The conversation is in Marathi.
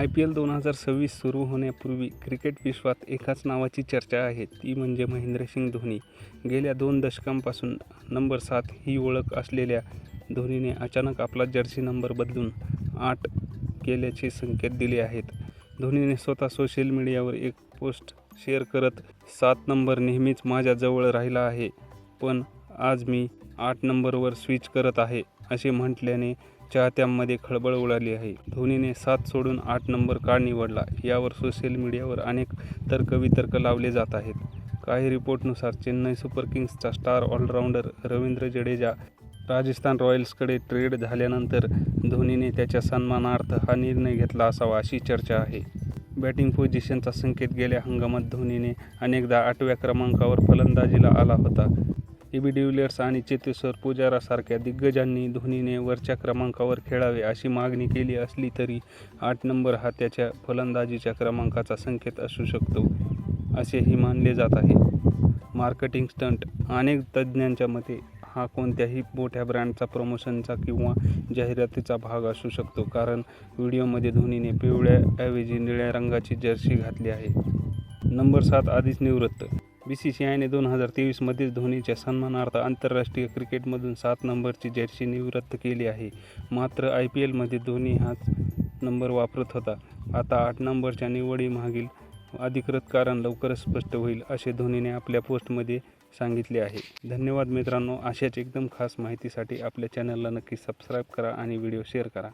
IPL 2026 सुरू होण्यापूर्वी क्रिकेट विश्वात एकाच नावाची चर्चा आहे, ती म्हणजे महेंद्रसिंग धोनी. गेल्या 2 दशकांपासून नंबर 7 ही ओळख असलेल्या धोनीने अचानक आपला जर्सी नंबर बदलून 8 केल्याचे संकेत दिले आहेत. धोनीने स्वतः सोशल मीडियावर एक पोस्ट शेअर करत 7 नंबर नेहमीच माझ्या जवळ राहिला आहे, पण आज मी 8 नंबरवर स्विच करत आहे, असे म्हटल्याने चाहत्यांमध्ये खळबळ उडाली आहे. धोनीने 7 सोडून 8 नंबर का निवडला, यावर सोशल मीडियावर अनेक तर्कवितर्क लावले जात आहेत. काही रिपोर्टनुसार चेन्नई सुपर किंग्सचा स्टार ऑलराऊंडर रवींद्र जडेजा राजस्थान रॉयल्सकडे ट्रेड झाल्यानंतर धोनीने त्याच्या सन्मानार्थ हा निर्णय घेतला असावा, अशी चर्चा आहे. बॅटिंग पोझिशनचा संकेत गेल्या हंगामात धोनीने अनेकदा 8व्या क्रमांकावर फलंदाजीला आला होता. AB डिव्हिलियर्स आणि चेतेश्वर पुजारासारख्या दिग्गजांनी धोनीने वरच्या क्रमांकावर खेळावे अशी मागणी केली असली तरी 8 नंबर हा त्याच्या फलंदाजीच्या क्रमांकाचा संकेत असू शकतो, असेही मानले जात आहे. Marketing stunt. अनेक तज्ज्ञांच्या मते हा कोणत्याही मोठ्या ब्रँडचा प्रमोशनचा किंवा जाहिरातीचा भाग असू शकतो, कारण व्हिडिओमध्ये धोनीने पिवळ्याऐवजी निळ्या रंगाची जर्सी घातली आहे. नंबर 7 आधीच निवृत्त. BCCIने 2023 मध्येच धोनीच्या सन्मानार्थ आंतरराष्ट्रीय क्रिकेटमधून 7 नंबरची जर्सी निवृत्त केली आहे. मात्र IPLमध्ये धोनी हाच नंबर वापरत होता. आता 8 नंबरच्या निवडीमागील अधिकृत कारण लवकरच स्पष्ट होईल, असे धोनीने आपल्या पोस्टमध्ये सांगितले आहे. धन्यवाद मित्रांनो. अशाच एकदम खास माहितीसाठी आपल्या चॅनलला नक्की सबस्क्राईब करा आणि व्हिडिओ शेअर करा.